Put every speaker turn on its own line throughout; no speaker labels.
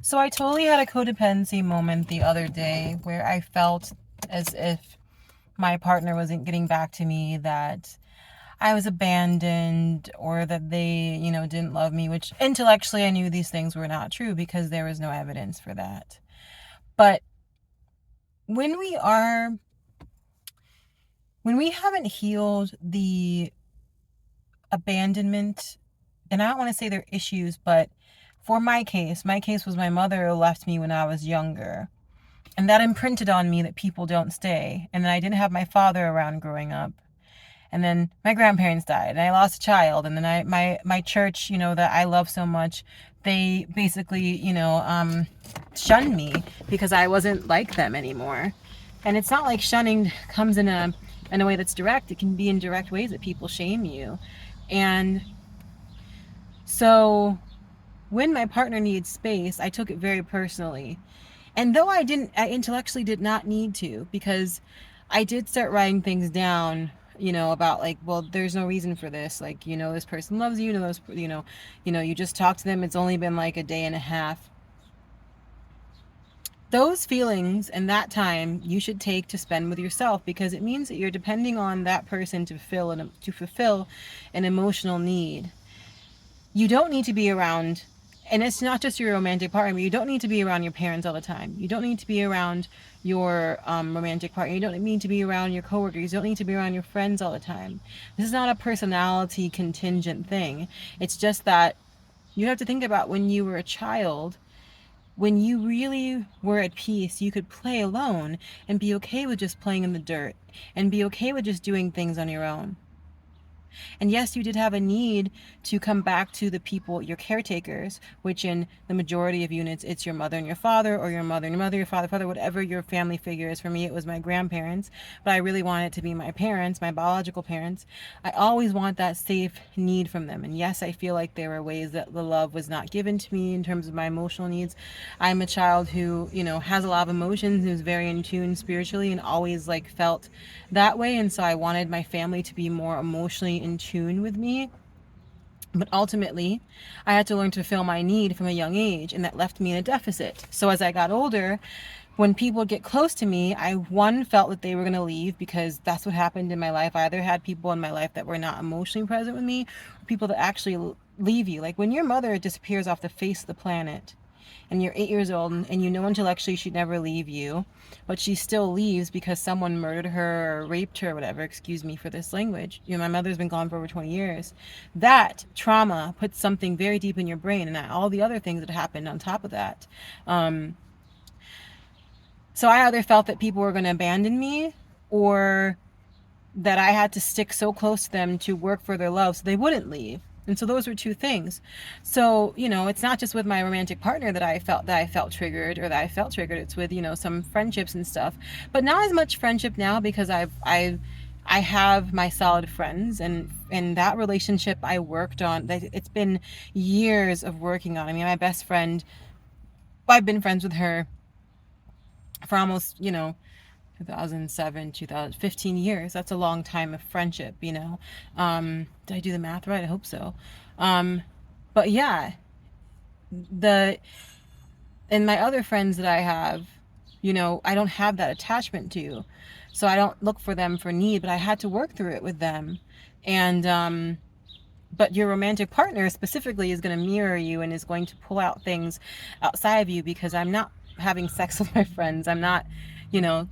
So I totally had a codependency moment the other day where I felt as if my partner wasn't getting back to me, that I was abandoned, or that they, didn't love me, which intellectually I knew these things were not true because there was no evidence for that. But when we are when we haven't healed the abandonment, and I don't want to say they're issues, but for my case was my mother left me when I was younger. And that imprinted on me that people don't stay. And then I didn't have my father around growing up. And then my grandparents died, and I lost a child. And then my church, that I love so much, they basically, shunned me because I wasn't like them anymore. And it's not like shunning comes in a way that's direct. It can be in direct ways that people shame you. And so when my partner needs space, I took it very personally. And though I intellectually did not need to, because I did start writing things down, about like, well, there's no reason for this. Like, this person loves you, you just talked to them. It's only been like a day and a half. Those feelings and that time you should take to spend with yourself, because it means that you're depending on that person to fulfill an emotional need. You don't need to be around, and it's not just your romantic partner, but you don't need to be around your parents all the time. You don't need to be around your romantic partner. You don't need to be around your coworkers. You don't need to be around your friends all the time. This is not a personality contingent thing. It's just that you have to think about when you were a child. When you really were at peace, you could play alone and be okay with just playing in the dirt and be okay with just doing things on your own. And yes, you did have a need to come back to the people, your caretakers, which in the majority of units, it's your mother and your father, or your mother and your mother, your father, whatever your family figure is. For me, it was my grandparents, but I really wanted it to be my parents, my biological parents. I always want that safe need from them. And yes, I feel like there were ways that the love was not given to me in terms of my emotional needs. I'm a child who, has a lot of emotions, who's very in tune spiritually, and always like felt that way. And so I wanted my family to be more emotionally in tune with me. But ultimately, I had to learn to fill my need from a young age, and that left me in a deficit. So as I got older, when people get close to me, I felt that they were going to leave, because that's what happened in my life. I either had people in my life that were not emotionally present with me, or people that actually leave you. Like when your mother disappears off the face of the planet, and you're 8 years old, and intellectually she'd never leave you, but she still leaves because someone murdered her or raped her or whatever. Excuse me for this language. My mother's been gone for over 20 years. That trauma puts something very deep in your brain, and all the other things that happened on top of that. So I either felt that people were going to abandon me, or that I had to stick so close to them to work for their love so they wouldn't leave. And so those were two things. So, it's not just with my romantic partner that I felt triggered, or that I felt triggered. It's with, some friendships and stuff. But not as much friendship now, because I have my solid friends, and that relationship I worked on. It's been years of working on. I mean, my best friend, I've been friends with her for almost, 2007, 2015 years. That's a long time of friendship. Did I do the math right? I hope so. But yeah, the and my other friends that I have, I don't have that attachment to. So I don't look for them for need, but I had to work through it with them. And but your romantic partner specifically is going to mirror you and is going to pull out things outside of you, because I'm not having sex with my friends. I'm not,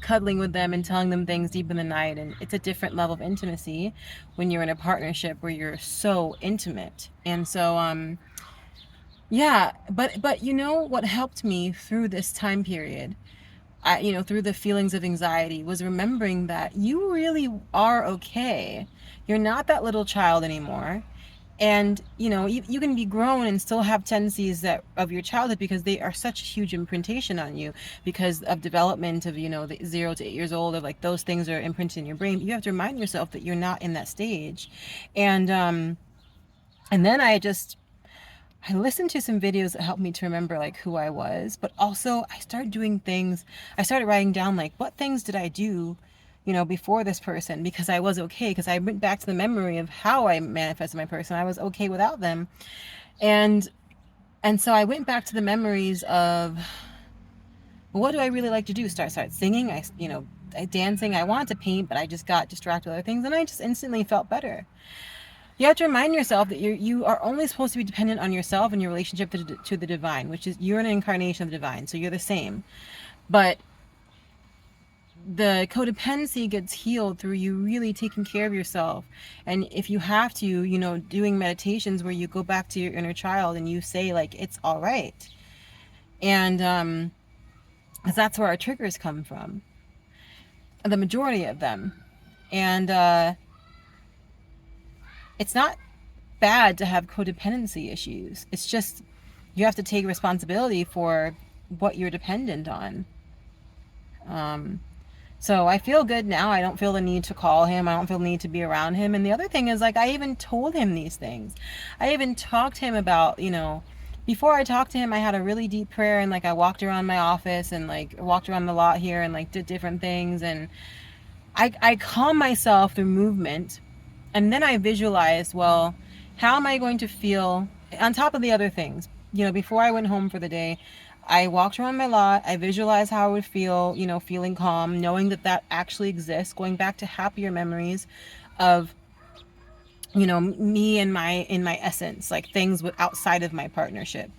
cuddling with them and telling them things deep in the night. And it's a different level of intimacy when you're in a partnership where you're so intimate. And so, yeah, but what helped me through this time period, through the feelings of anxiety, was remembering that you really are okay. You're not that little child anymore. And you can be grown and still have tendencies that of your childhood, because they are such a huge imprintation on you, because of development of the 0 to 8 years old, of like those things are imprinted in your brain. You have to remind yourself that you're not in that stage. And then I listened to some videos that helped me to remember like who I was, but also I started doing things. I started writing down like, what things did I do, before this person, because I was okay, because I went back to the memory of how I manifested my person. I was okay without them. And And so I went back to the memories of, well, what do I really like to do? Start singing. Dancing. I wanted to paint, but I just got distracted with other things, and I just instantly felt better. You have to remind yourself that you are only supposed to be dependent on yourself and your relationship to the divine, which is, you're an incarnation of the divine, so you're the same. But the codependency gets healed through you really taking care of yourself. And if you have to, doing meditations where you go back to your inner child and you say, like, it's all right. And 'cause that's where our triggers come from, the majority of them. And it's not bad to have codependency issues. It's just, you have to take responsibility for what you're dependent on. So I feel good now. I don't feel the need to call him. I don't feel the need to be around him. And the other thing is, like, I even told him these things. I even talked to him about, before I talked to him, I had a really deep prayer, and like I walked around my office and like walked around the lot here and like did different things, and I calm myself through movement. And then I visualized, well, how am I going to feel on top of the other things? Before I went home for the day, I walked around my lot. I visualized how I would feel, feeling calm, knowing that that actually exists, going back to happier memories of, me and in my essence, like things outside of my partnership.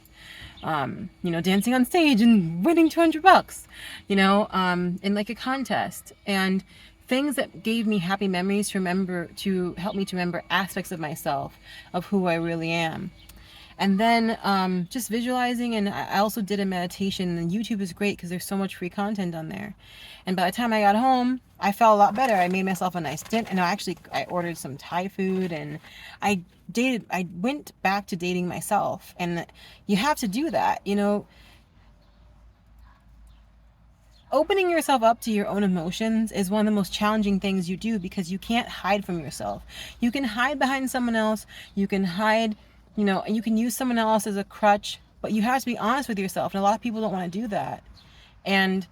Dancing on stage and winning $200, in like a contest, and things that gave me happy memories to help me to remember aspects of myself, of who I really am. And then just visualizing, and I also did a meditation, and YouTube is great because there's so much free content on there. And by the time I got home, I felt a lot better. I made myself a nice dinner, and I ordered some Thai food, and I went back to dating myself. And you have to do that, opening yourself up to your own emotions is one of the most challenging things you do, because you can't hide from yourself. You can hide behind someone else. You can hide, you can use someone else as a crutch, but you have to be honest with yourself. And a lot of people don't want to do that. And,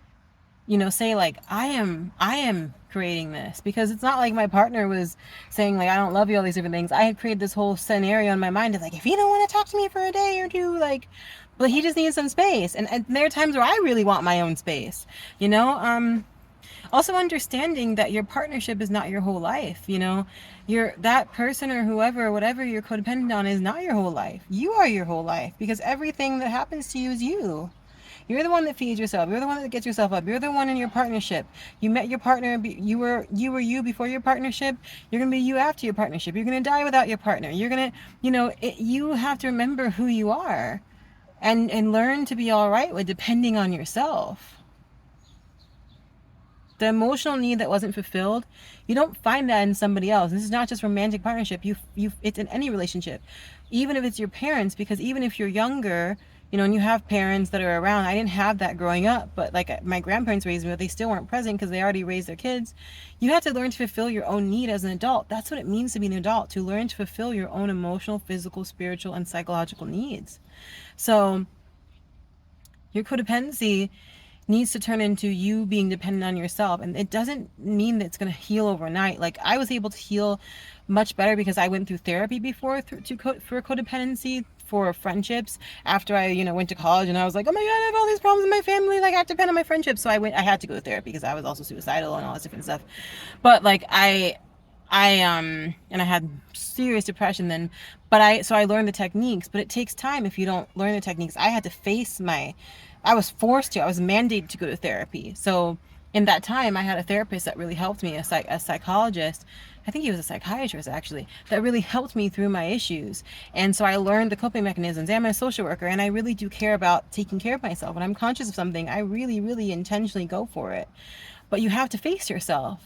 say like, I am creating this, because it's not like my partner was saying like, I don't love you, all these different things. I had created this whole scenario in my mind of like, if you don't want to talk to me for a day or two, like, but he just needs some space. And there are times where I really want my own space, also understanding that your partnership is not your whole life. That person or whoever, whatever you're codependent on, is not your whole life. You are your whole life, because everything that happens to you is you. You're the one that feeds yourself. You're the one that gets yourself up. You're the one in your partnership. You met your partner. You were you before your partnership. You're going to be you after your partnership. You're going to die without your partner. You're going to, you have to remember who you are, and learn to be all right with depending on yourself. The emotional need that wasn't fulfilled, you don't find that in somebody else. This is not just romantic partnership. It's in any relationship, even if it's your parents, because even if you're younger, and you have parents that are around. I didn't have that growing up, but like my grandparents raised me, but they still weren't present because they already raised their kids. You have to learn to fulfill your own need as an adult. That's what it means to be an adult, to learn to fulfill your own emotional, physical, spiritual, and psychological needs. So your codependency needs to turn into you being dependent on yourself. And it doesn't mean that it's going to heal overnight. Like, I was able to heal much better because I went through therapy before for codependency, for friendships, after I, went to college, and I was like, oh my God, I have all these problems in my family. Like, I have to depend on my friendships. So I had to go to therapy because I was also suicidal and all this different stuff. But like, and I had serious depression then, but so I learned the techniques, but it takes time if you don't learn the techniques. I was forced to, I was mandated to go to therapy. So in that time, I had a therapist that really helped me, a psychologist. I think he was a psychiatrist actually, that really helped me through my issues. And so I learned the coping mechanisms, and I'm a social worker, and I really do care about taking care of myself. When I'm conscious of something, I really, really intentionally go for it. But you have to face yourself.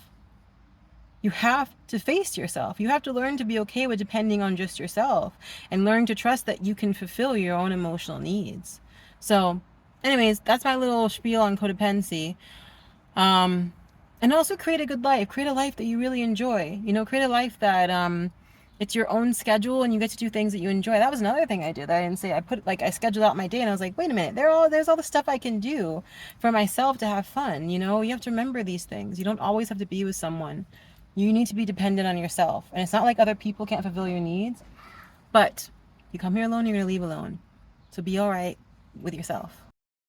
You have to face yourself. You have to learn to be okay with depending on just yourself, and learn to trust that you can fulfill your own emotional needs. So anyways, that's my little spiel on codependency. And also create a good life. Create a life that you really enjoy. Create a life that it's your own schedule, and you get to do things that you enjoy. That was another thing I did that I didn't say. I scheduled out my day, and I was like, wait a minute, there's all the stuff I can do for myself to have fun. You have to remember these things. You don't always have to be with someone. You need to be dependent on yourself. And it's not like other people can't fulfill your needs, but you come here alone, you're going to leave alone. So be all right with yourself.